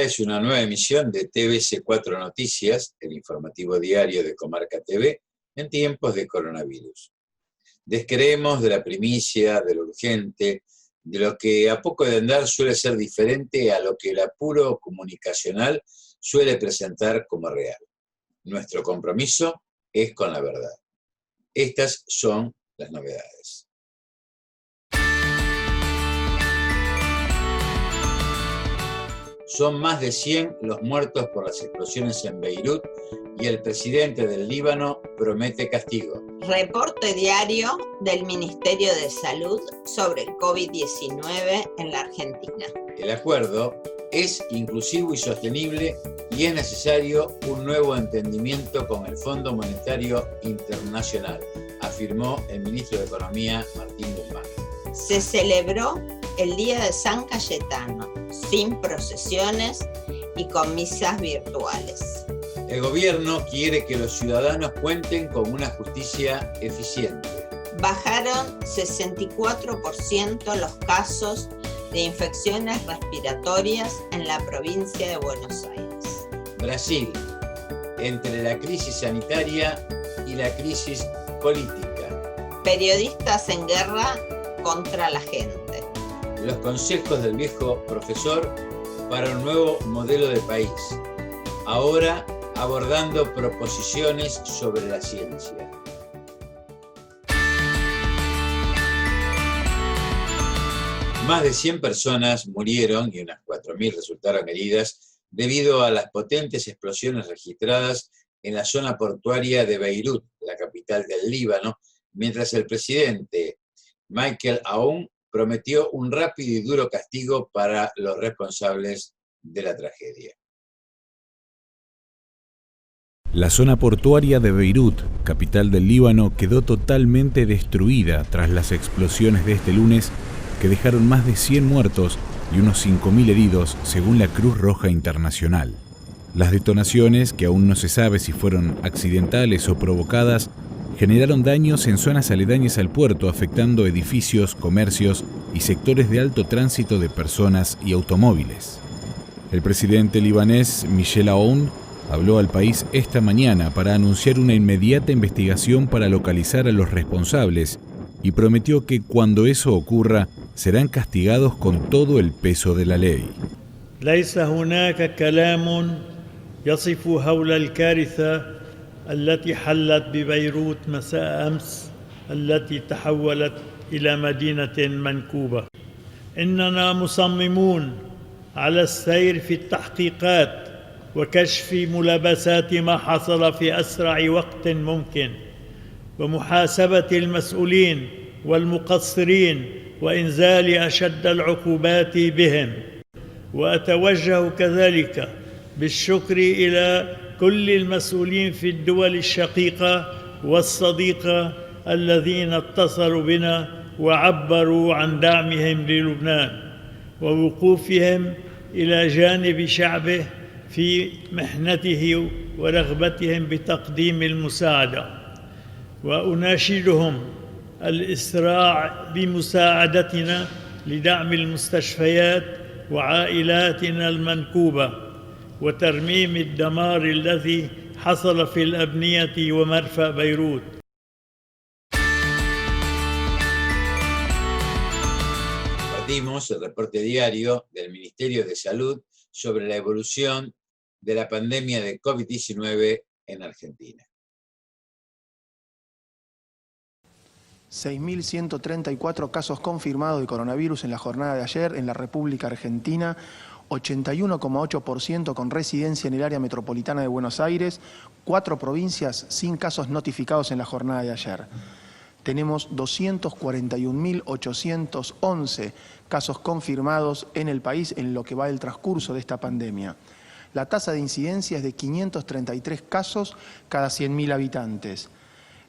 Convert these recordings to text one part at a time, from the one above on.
Esta es una nueva emisión de TVC4 Noticias, el informativo diario de Comarca TV, en tiempos de coronavirus. Descreemos de la primicia, de lo urgente, de lo que a poco de andar suele ser diferente a lo que el apuro comunicacional suele presentar como real. Nuestro compromiso es con la verdad. Estas son las novedades. Son más de 100 los muertos por las explosiones en Beirut y el presidente del Líbano promete castigo. Reporte diario del Ministerio de Salud sobre el COVID-19 en la Argentina. El acuerdo es inclusivo y sostenible y es necesario un nuevo entendimiento con el Fondo Monetario Internacional, afirmó el ministro de Economía, Martín Guzmán. Se celebró el Día de San Cayetano, sin procesiones y con misas virtuales. El gobierno quiere que los ciudadanos cuenten con una justicia eficiente. Bajaron 64% los casos de infecciones respiratorias en la provincia de Buenos Aires. Brasil, entre la crisis sanitaria y la crisis política. Periodistas en guerra contra la gente. Los consejos del viejo profesor para un nuevo modelo de país. Ahora abordando proposiciones sobre la ciencia. Más de 100 personas murieron y unas 4.000 resultaron heridas debido a las potentes explosiones registradas en la zona portuaria de Beirut, la capital del Líbano, mientras el presidente Michel Aoun prometió un rápido y duro castigo para los responsables de la tragedia. La zona portuaria de Beirut, capital del Líbano, quedó totalmente destruida tras las explosiones de este lunes que dejaron más de 100 muertos y unos 5.000 heridos, según la Cruz Roja Internacional. Las detonaciones, que aún no se sabe si fueron accidentales o provocadas, generaron daños en zonas aledañas al puerto, afectando edificios, comercios y sectores de alto tránsito de personas y automóviles. El presidente libanés Michel Aoun habló al país esta mañana para anunciar una inmediata investigación para localizar a los responsables y prometió que cuando eso ocurra serán castigados con todo el peso de la ley. ليس هناك كلام يصف هول الكارثة التي حلت ببيروت مساء أمس التي تحولت إلى مدينة منكوبة. إننا مصممون على السير في التحقيقات وكشف ملابسات ما حصل في أسرع وقت ممكن ومحاسبة المسؤولين والمقصرين وإنزال أشد العقوبات بهم. وأتوجه كذلك بالشكر إلى كل المسؤولين في الدول الشقيقة والصديقة الذين اتصلوا بنا وعبروا عن دعمهم للبنان ووقوفهم إلى جانب شعبه في محنته ورغبتهم بتقديم المساعدة. وأناشدهم الإسراع بمساعدتنا لدعم المستشفيات وعائلاتنا المنكوبة وترميم الدمار الذي حصل في الأبنية ومرفأ بيروت. Compartimos el reporte diario del Ministerio de Salud sobre la evolución de la pandemia de COVID-19 en Argentina. 6.134 casos confirmados de coronavirus en la jornada de ayer en la República Argentina, 81,8% con residencia en el área metropolitana de Buenos Aires, 4 provincias sin casos notificados en la jornada de ayer. Tenemos 241.811 casos confirmados en el país en lo que va del transcurso de esta pandemia. La tasa de incidencia es de 533 casos cada 100.000 habitantes.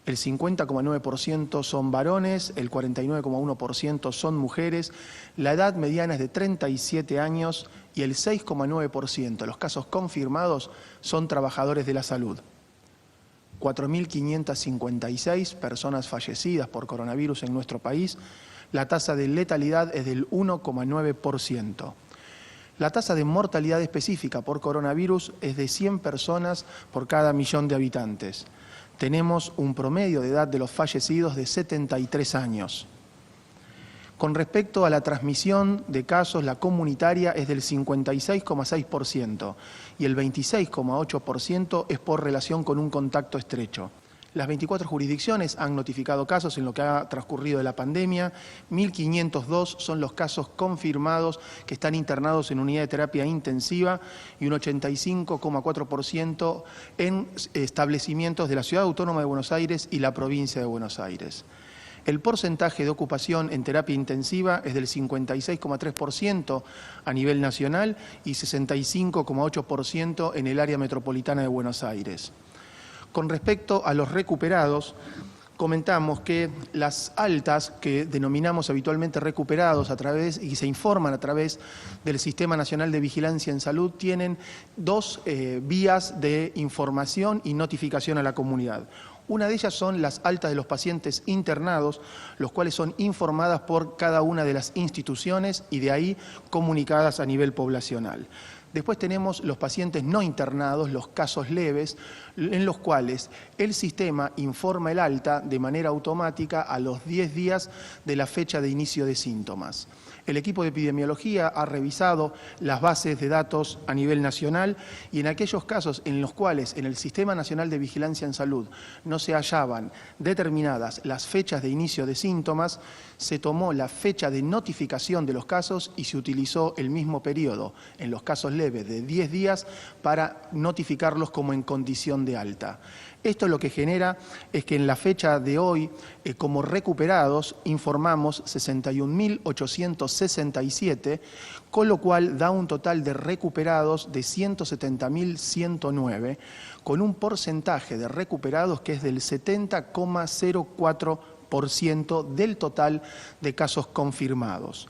El 50,9% son varones, el 49,1% son mujeres, la edad mediana es de 37 años y el 6,9% de los casos confirmados son trabajadores de la salud. 4.556 personas fallecidas por coronavirus en nuestro país, la tasa de letalidad es del 1,9%. La tasa de mortalidad específica por coronavirus es de 100 personas por cada millón de habitantes. Tenemos un promedio de edad de los fallecidos de 73 años. Con respecto a la transmisión de casos, la comunitaria es del 56,6% y el 26,8% es por relación con un contacto estrecho. Las 24 jurisdicciones han notificado casos en lo que ha transcurrido de la pandemia. 1.502 son los casos confirmados que están internados en unidad de terapia intensiva y un 85,4% en establecimientos de la Ciudad Autónoma de Buenos Aires y la provincia de Buenos Aires. El porcentaje de ocupación en terapia intensiva es del 56,3% a nivel nacional y 65,8% en el área metropolitana de Buenos Aires. Con respecto a los recuperados, comentamos que las altas que denominamos habitualmente recuperados a través y se informan a través del Sistema Nacional de Vigilancia en Salud tienen dos vías de información y notificación a la comunidad. Una de ellas son las altas de los pacientes internados, los cuales son informadas por cada una de las instituciones y de ahí comunicadas a nivel poblacional. Después tenemos los pacientes no internados, los casos leves, en los cuales el sistema informa el alta de manera automática a los 10 días de la fecha de inicio de síntomas. El equipo de epidemiología ha revisado las bases de datos a nivel nacional y en aquellos casos en los cuales en el Sistema Nacional de Vigilancia en Salud no se hallaban determinadas las fechas de inicio de síntomas, se tomó la fecha de notificación de los casos y se utilizó el mismo periodo en los casos leves de 10 días para notificarlos como en condición de alta. Esto lo que genera es que en la fecha de hoy, como recuperados, informamos 61.867, con lo cual da un total de recuperados de 170.109, con un porcentaje de recuperados que es del 70,04% del total de casos confirmados.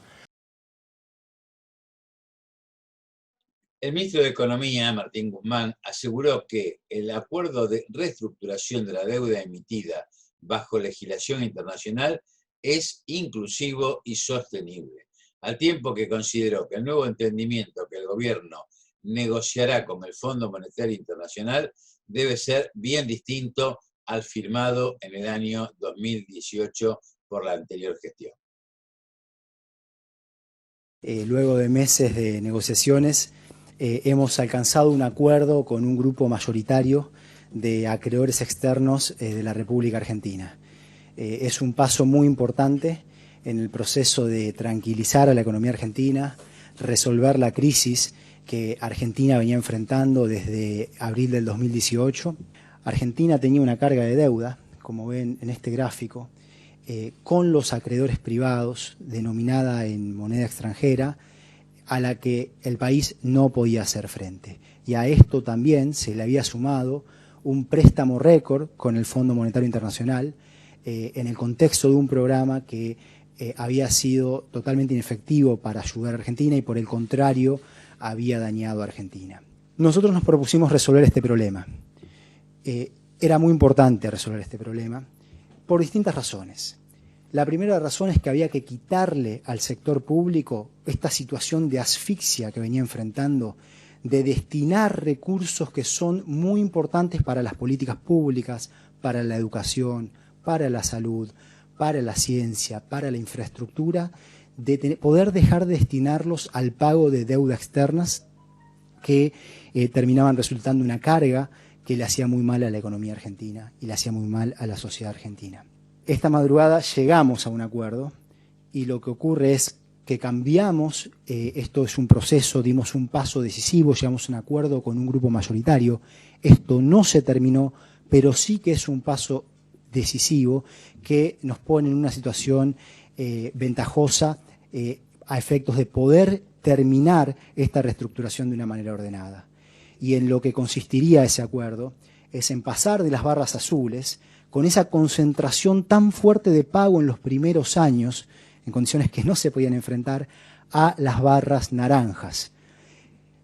El ministro de Economía, Martín Guzmán, aseguró que el acuerdo de reestructuración de la deuda emitida bajo legislación internacional es inclusivo y sostenible, al tiempo que consideró que el nuevo entendimiento que el gobierno negociará con el Fondo Monetario Internacional debe ser bien distinto al firmado en el año 2018 por la anterior gestión. Luego de meses de negociaciones, hemos alcanzado un acuerdo con un grupo mayoritario de acreedores externos de la República Argentina. Es un paso muy importante en el proceso de tranquilizar a la economía argentina, resolver la crisis que Argentina venía enfrentando desde abril del 2018. Argentina tenía una carga de deuda, como ven en este gráfico, con los acreedores privados, denominada en moneda extranjera, a la que el país no podía hacer frente. Y a esto también se le había sumado un préstamo récord con el Fondo Monetario Internacional en el contexto de un programa que había sido totalmente inefectivo para ayudar a Argentina y por el contrario había dañado a Argentina. Nosotros nos propusimos resolver este problema. Era muy importante resolver este problema por distintas razones. La primera razón es que había que quitarle al sector público esta situación de asfixia que venía enfrentando, de destinar recursos que son muy importantes para las políticas públicas, para la educación, para la salud, para la ciencia, para la infraestructura, de poder dejar de destinarlos al pago de deudas externas que terminaban resultando una carga que le hacía muy mal a la economía argentina y le hacía muy mal a la sociedad argentina. Esta madrugada llegamos a un acuerdo y lo que ocurre es que cambiamos, esto es un proceso, dimos un paso decisivo, llegamos a un acuerdo con un grupo mayoritario, esto no se terminó, pero sí que es un paso decisivo que nos pone en una situación ventajosa a efectos de poder terminar esta reestructuración de una manera ordenada. Y en lo que consistiría ese acuerdo es en pasar de las barras azules, con esa concentración tan fuerte de pago en los primeros años, en condiciones que no se podían enfrentar, a las barras naranjas,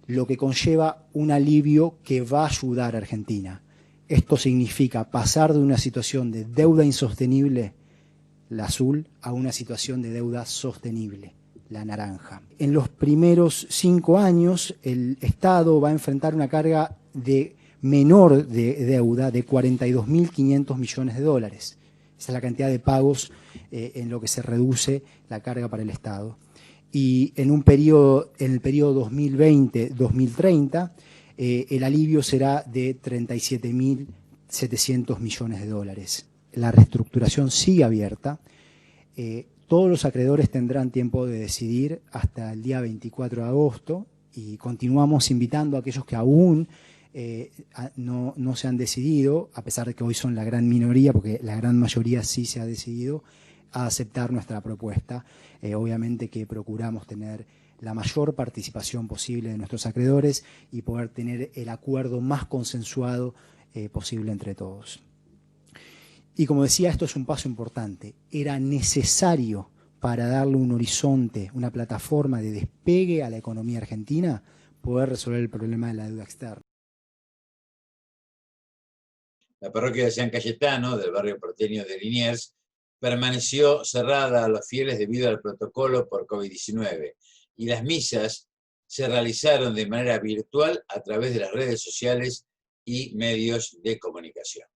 lo que conlleva un alivio que va a ayudar a Argentina. Esto significa pasar de una situación de deuda insostenible, la azul, a una situación de deuda sostenible, la naranja. En los primeros 5 años, el Estado va a enfrentar una carga menor de deuda de 42.500 millones de dólares. Esa es la cantidad de pagos en lo que se reduce la carga para el Estado. Y en el periodo 2020-2030, el alivio será de 37.700 millones de dólares. La reestructuración sigue abierta. Todos los acreedores tendrán tiempo de decidir hasta el día 24 de agosto y continuamos invitando a aquellos que aún no se han decidido, a pesar de que hoy son la gran minoría, porque la gran mayoría sí se ha decidido, a aceptar nuestra propuesta. Obviamente que procuramos tener la mayor participación posible de nuestros acreedores y poder tener el acuerdo más consensuado posible entre todos. Y como decía, esto es un paso importante. Era necesario para darle un horizonte, una plataforma de despegue a la economía argentina, poder resolver el problema de la deuda externa. La parroquia de San Cayetano, del barrio porteño de Liniers, permaneció cerrada a los fieles debido al protocolo por COVID-19 y las misas se realizaron de manera virtual a través de las redes sociales y medios de comunicación.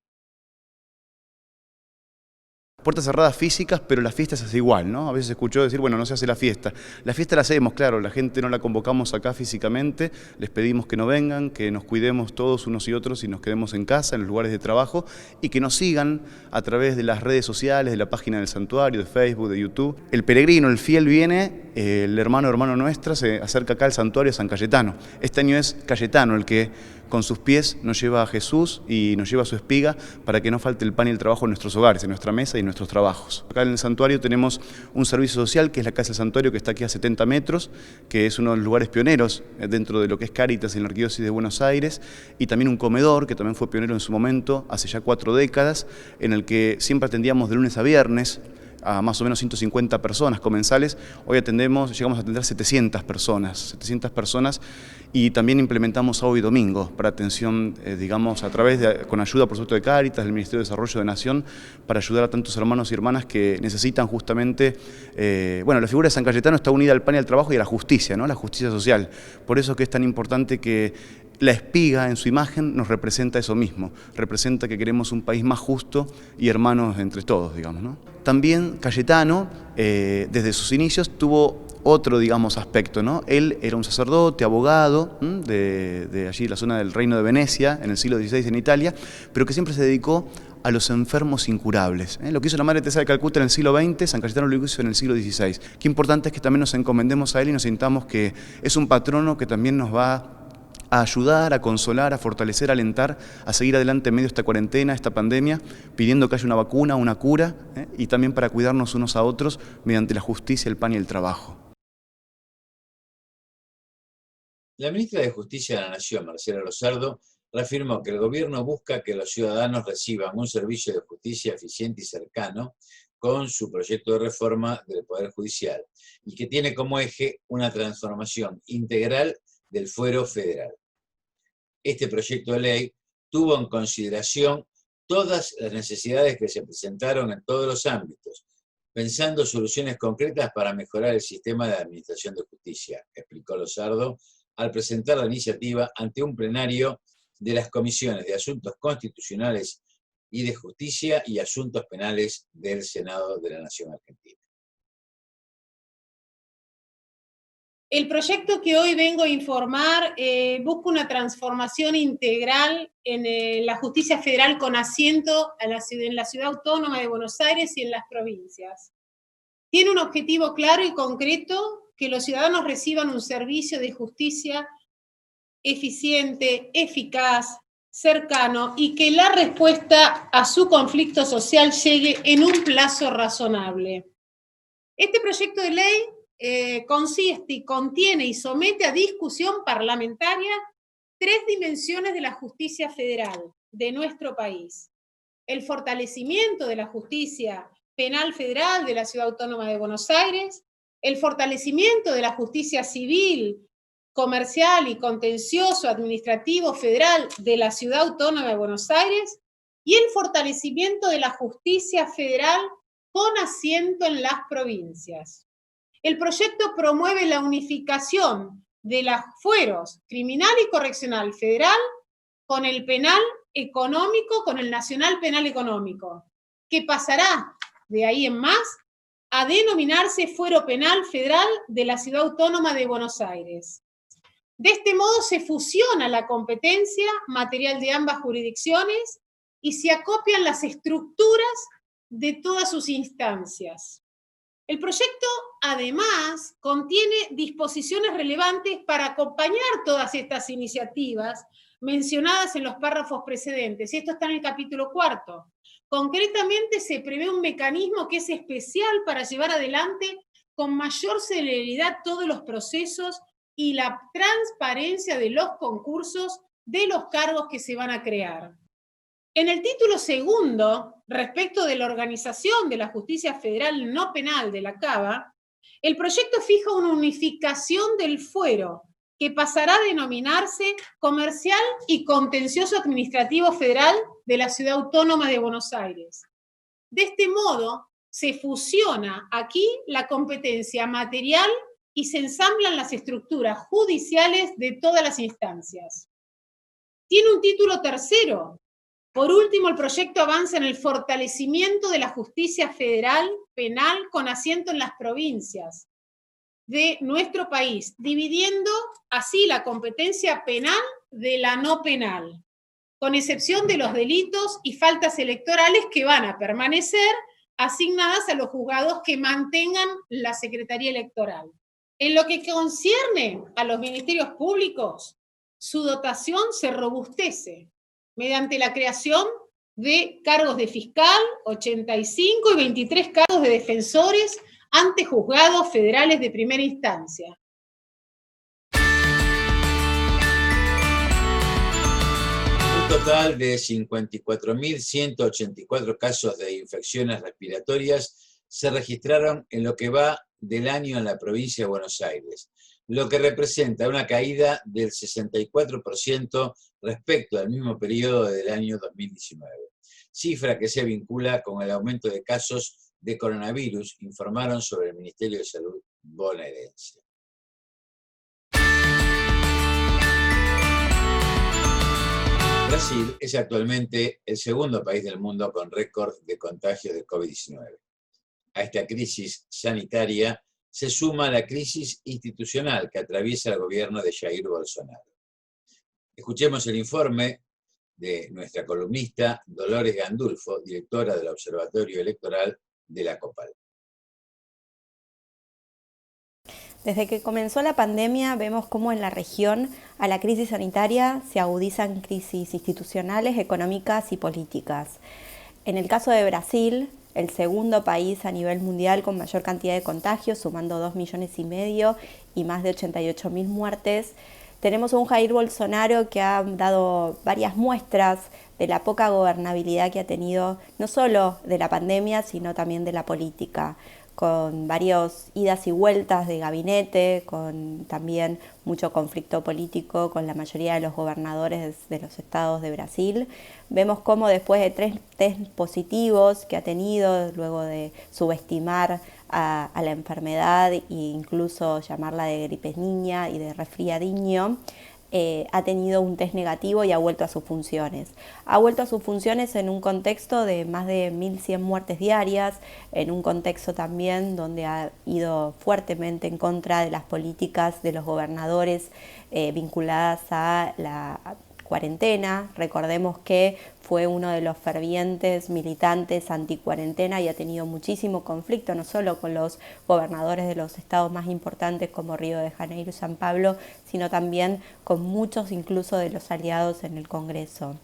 Puertas cerradas físicas, pero la fiesta se hace igual, ¿no? A veces escuchó decir, bueno, no se hace la fiesta. La fiesta la hacemos, claro, la gente no la convocamos acá físicamente, les pedimos que no vengan, que nos cuidemos todos unos y otros y nos quedemos en casa, en los lugares de trabajo, y que nos sigan a través de las redes sociales, de la página del santuario, de Facebook, de YouTube. El peregrino, el fiel viene, el hermano nuestra se acerca acá al santuario de San Cayetano. Este año es Cayetano el que con sus pies nos lleva a Jesús y nos lleva a su espiga para que no falte el pan y el trabajo en nuestros hogares, en nuestra mesa y en nuestros trabajos. Acá en el santuario tenemos un servicio social que es la Casa del Santuario, que está aquí a 70 metros, que es uno de los lugares pioneros dentro de lo que es Cáritas en la Arquidiócesis de Buenos Aires, y también un comedor que también fue pionero en su momento, hace ya 4 décadas, en el que siempre atendíamos de lunes a viernes a más o menos 150 personas comensales. Hoy llegamos a atender 700 personas, y también implementamos sábado y domingo para atención, digamos, con ayuda por supuesto de Cáritas, del Ministerio de Desarrollo de Nación, para ayudar a tantos hermanos y hermanas que necesitan justamente, la figura de San Cayetano está unida al pan y al trabajo y a la justicia, ¿no? La justicia social. Por eso que es tan importante que la espiga en su imagen nos representa eso mismo, representa que queremos un país más justo y hermanos entre todos, digamos, ¿no? También Cayetano, desde sus inicios, tuvo otro, digamos, aspecto, ¿no? Él era un sacerdote, abogado, de allí, la zona del Reino de Venecia, en el siglo XVI en Italia, pero que siempre se dedicó a los enfermos incurables. Lo que hizo la Madre Teresa de Calcuta en el siglo XX, San Cayetano lo hizo en el siglo XVI. Qué importante es que también nos encomendemos a él y nos sintamos que es un patrono que también nos va a ayudar, a consolar, a fortalecer, a alentar, a seguir adelante en medio de esta cuarentena, esta pandemia, pidiendo que haya una vacuna, una cura, y también para cuidarnos unos a otros mediante la justicia, el pan y el trabajo. La ministra de Justicia de la Nación, Marcela Losardo, reafirmó que el gobierno busca que los ciudadanos reciban un servicio de justicia eficiente y cercano con su proyecto de reforma del Poder Judicial y que tiene como eje una transformación integral del fuero federal. Este proyecto de ley tuvo en consideración todas las necesidades que se presentaron en todos los ámbitos, pensando soluciones concretas para mejorar el sistema de administración de justicia, explicó Losardo al presentar la iniciativa ante un plenario de las Comisiones de Asuntos Constitucionales y de Justicia y Asuntos Penales del Senado de la Nación Argentina. El proyecto que hoy vengo a informar busca una transformación integral en la justicia federal con asiento en la Ciudad Autónoma de Buenos Aires y en las provincias. Tiene un objetivo claro y concreto: que los ciudadanos reciban un servicio de justicia eficiente, eficaz, cercano, y que la respuesta a su conflicto social llegue en un plazo razonable. Este proyecto de ley consiste y contiene y somete a discusión parlamentaria 3 dimensiones de la justicia federal de nuestro país: el fortalecimiento de la justicia penal federal de la Ciudad Autónoma de Buenos Aires, el fortalecimiento de la justicia civil, comercial y contencioso administrativo federal de la Ciudad Autónoma de Buenos Aires, y el fortalecimiento de la justicia federal con asiento en las provincias. El proyecto promueve la unificación de los fueros criminal y correccional federal con el penal económico, con el Nacional Penal Económico, que pasará de ahí en más a denominarse Fuero Penal Federal de la Ciudad Autónoma de Buenos Aires. De este modo se fusiona la competencia material de ambas jurisdicciones y se acopian las estructuras de todas sus instancias. El proyecto, además, contiene disposiciones relevantes para acompañar todas estas iniciativas mencionadas en los párrafos precedentes, y esto está en el capítulo 4. Concretamente, se prevé un mecanismo que es especial para llevar adelante con mayor celeridad todos los procesos y la transparencia de los concursos de los cargos que se van a crear. En el título segundo, respecto de la organización de la Justicia Federal No Penal de la CABA, el proyecto fija una unificación del fuero que pasará a denominarse Comercial y Contencioso Administrativo Federal de la Ciudad Autónoma de Buenos Aires. De este modo, se fusiona aquí la competencia material y se ensamblan las estructuras judiciales de todas las instancias. Tiene un título tercero. Por último, el proyecto avanza en el fortalecimiento de la justicia federal penal con asiento en las provincias de nuestro país, dividiendo así la competencia penal de la no penal, con excepción de los delitos y faltas electorales que van a permanecer asignadas a los juzgados que mantengan la Secretaría Electoral. En lo que concierne a los ministerios públicos, su dotación se robustece mediante la creación de cargos de fiscal, 85 y 23 cargos de defensores ante juzgados federales de primera instancia. Un total de 54.184 casos de infecciones respiratorias se registraron en lo que va del año en la provincia de Buenos Aires, lo que representa una caída del 64% respecto al mismo periodo del año 2019, cifra que se vincula con el aumento de casos de coronavirus, informaron sobre el Ministerio de Salud bonaerense. Brasil es actualmente el segundo país del mundo con récord de contagios de COVID-19. A esta crisis sanitaria se suma la crisis institucional que atraviesa el gobierno de Jair Bolsonaro. Escuchemos el informe de nuestra columnista Dolores Gandulfo, directora del Observatorio Electoral de la COPAL. Desde que comenzó la pandemia vemos cómo en la región a la crisis sanitaria se agudizan crisis institucionales, económicas y políticas. En el caso de Brasil, el segundo país a nivel mundial con mayor cantidad de contagios, sumando 2,5 millones y más de 88.000 muertes, tenemos a un Jair Bolsonaro que ha dado varias muestras de la poca gobernabilidad que ha tenido, no solo de la pandemia, sino también de la política, con varias idas y vueltas de gabinete, con también mucho conflicto político con la mayoría de los gobernadores de los estados de Brasil. Vemos cómo después de 3 test positivos que ha tenido, luego de subestimar a la enfermedad e incluso llamarla de gripe niña y de resfriadiño, ha tenido un test negativo y ha vuelto a sus funciones. Ha vuelto a sus funciones en un contexto de más de 1.100 muertes diarias, en un contexto también donde ha ido fuertemente en contra de las políticas de los gobernadores vinculadas a la cuarentena. Recordemos que fue uno de los fervientes militantes anticuarentena y ha tenido muchísimo conflicto, no solo con los gobernadores de los estados más importantes como Río de Janeiro y San Pablo, sino también con muchos incluso de los aliados en el Congreso.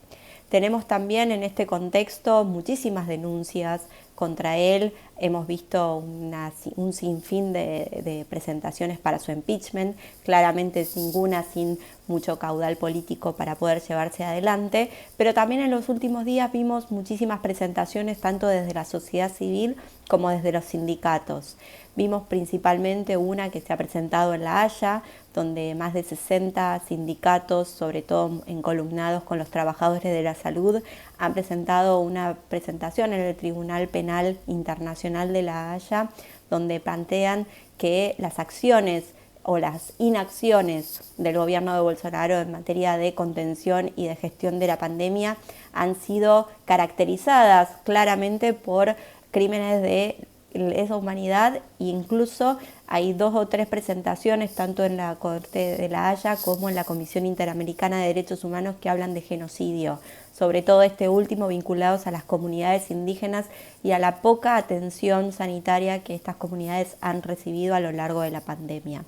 Tenemos también en este contexto muchísimas denuncias contra él. Hemos visto un sinfín de presentaciones para su impeachment, claramente ninguna sin mucho caudal político para poder llevarse adelante, pero también en los últimos días vimos muchísimas presentaciones tanto desde la sociedad civil como desde los sindicatos. Vimos principalmente una que se ha presentado en La Haya, donde más de 60 sindicatos, sobre todo encolumnados con los trabajadores de la salud, han presentado una presentación en el Tribunal Penal Internacional de La Haya, donde plantean que las acciones o las inacciones del gobierno de Bolsonaro en materia de contención y de gestión de la pandemia han sido caracterizadas claramente por crímenes de lesa humanidad, e incluso hay 2 o 3 presentaciones tanto en la Corte de la Haya como en la Comisión Interamericana de Derechos Humanos que hablan de genocidio, sobre todo este último vinculados a las comunidades indígenas y a la poca atención sanitaria que estas comunidades han recibido a lo largo de la pandemia.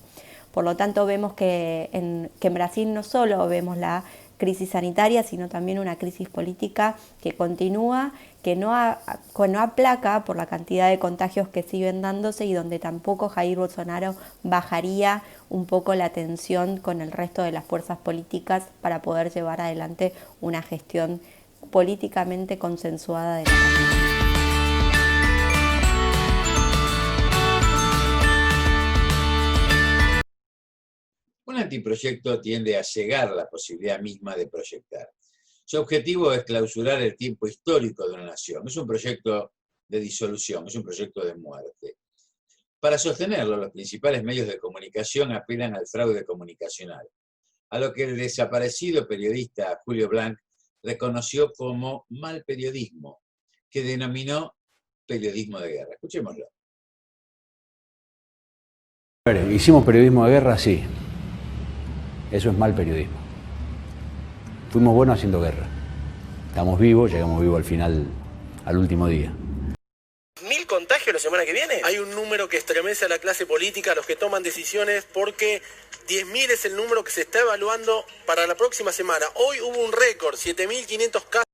Por lo tanto, vemos que en Brasil no solo vemos la crisis sanitaria, sino también una crisis política que continúa, que no aplaca por la cantidad de contagios que siguen dándose y donde tampoco Jair Bolsonaro bajaría un poco la tensión con el resto de las fuerzas políticas para poder llevar adelante una gestión políticamente consensuada de la pandemia. Un antiproyecto tiende a cegar la posibilidad misma de proyectar. Su objetivo es clausurar el tiempo histórico de una nación. Es un proyecto de disolución, es un proyecto de muerte. Para sostenerlo, los principales medios de comunicación apelan al fraude comunicacional, a lo que el desaparecido periodista Julio Blanc reconoció como mal periodismo, que denominó periodismo de guerra. Escuchémoslo. Hicimos periodismo de guerra, sí. Eso es mal periodismo. Fuimos buenos haciendo guerra. Estamos vivos, llegamos vivos al final, al último día. 1000 contagios la semana que viene. Hay un número que estremece a la clase política, a los que toman decisiones, porque 10.000 es el número que se está evaluando para la próxima semana. Hoy hubo un récord, 7.500 casos.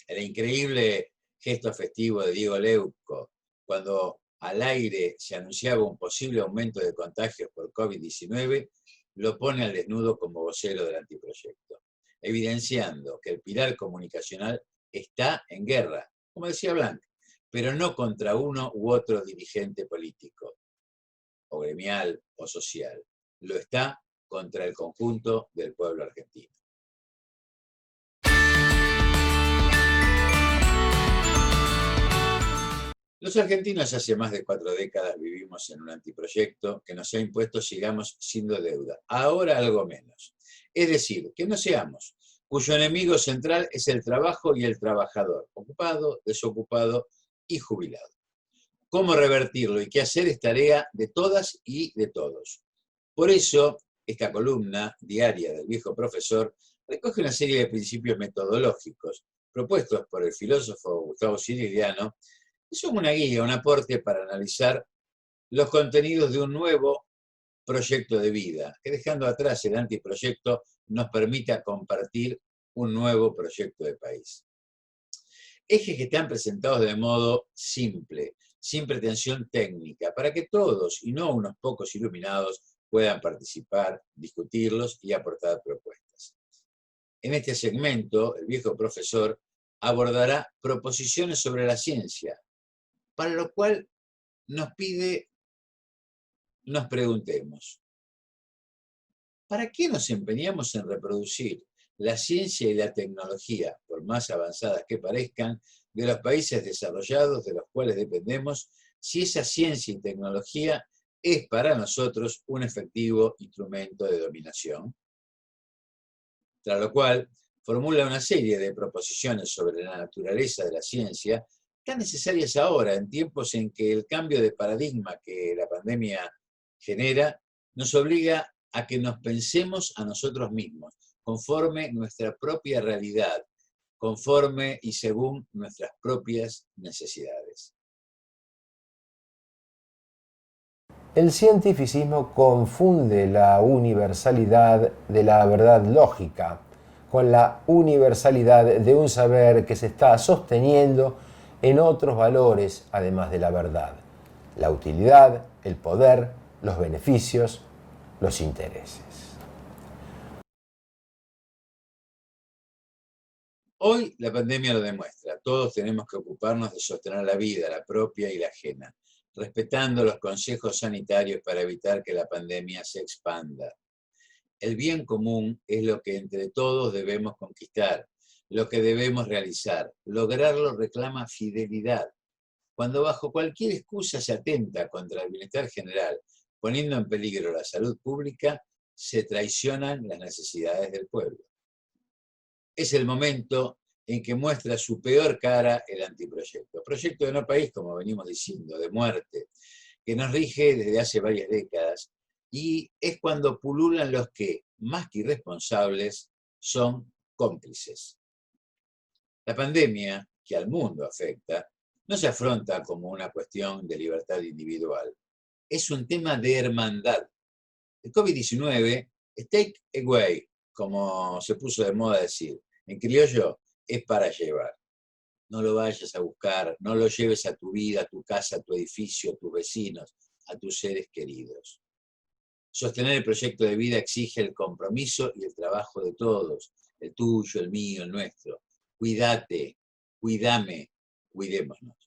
El increíble gesto festivo de Diego Leuco, cuando al aire se anunciaba un posible aumento de contagios por COVID-19, lo pone al desnudo como vocero del antiproyecto, evidenciando que el pilar comunicacional está en guerra, como decía Blanc, pero no contra uno u otro dirigente político, o gremial, o social. Lo está contra el conjunto del pueblo argentino. Los argentinos hace más de 4 décadas vivimos en un antiproyecto que nos ha impuesto sigamos siendo deuda, ahora algo menos. Es decir, que no seamos, cuyo enemigo central es el trabajo y el trabajador, ocupado, desocupado y jubilado. Cómo revertirlo y qué hacer es tarea de todas y de todos. Por eso, esta columna diaria del viejo profesor recoge una serie de principios metodológicos propuestos por el filósofo Gustavo Siciliano, que son una guía, un aporte para analizar los contenidos de un nuevo proyecto de vida, que dejando atrás el antiproyecto nos permita compartir un nuevo proyecto de país. Ejes que están presentados de modo simple, sin pretensión técnica, para que todos, y no unos pocos iluminados, puedan participar, discutirlos y aportar propuestas. En este segmento, el viejo profesor abordará proposiciones sobre la ciencia, para lo cual nos pide, nos preguntemos, ¿para qué nos empeñamos en reproducir la ciencia y la tecnología, por más avanzadas que parezcan, de los países desarrollados de los cuales dependemos, si esa ciencia y tecnología es para nosotros un efectivo instrumento de dominación? Tras lo cual, formula una serie de proposiciones sobre la naturaleza de la ciencia, tan necesarias ahora, en tiempos en que el cambio de paradigma que la pandemia genera nos obliga a que nos pensemos a nosotros mismos, conforme nuestra propia realidad, conforme y según nuestras propias necesidades. El cientificismo confunde la universalidad de la verdad lógica con la universalidad de un saber que se está sosteniendo en otros valores además de la verdad: la utilidad, el poder, los beneficios, los intereses. Hoy la pandemia lo demuestra. Todos tenemos que ocuparnos de sostener la vida, la propia y la ajena, respetando los consejos sanitarios para evitar que la pandemia se expanda. El bien común es lo que entre todos debemos conquistar, lo que debemos realizar. Lograrlo reclama fidelidad, cuando bajo cualquier excusa se atenta contra el bienestar general, poniendo en peligro la salud pública, se traicionan las necesidades del pueblo. Es el momento en que muestra su peor cara el antiproyecto. Proyecto de no país, como venimos diciendo, de muerte, que nos rige desde hace varias décadas, y es cuando pululan los que, más que irresponsables, son cómplices. La pandemia, que al mundo afecta, no se afronta como una cuestión de libertad individual. Es un tema de hermandad. El COVID-19 es take away, como se puso de moda decir. En criollo, es para llevar. No lo vayas a buscar, no lo lleves a tu vida, a tu casa, a tu edificio, a tus vecinos, a tus seres queridos. Sostener el proyecto de vida exige el compromiso y el trabajo de todos, el tuyo, el mío, el nuestro. Cuídate, cuídame, cuidémonos.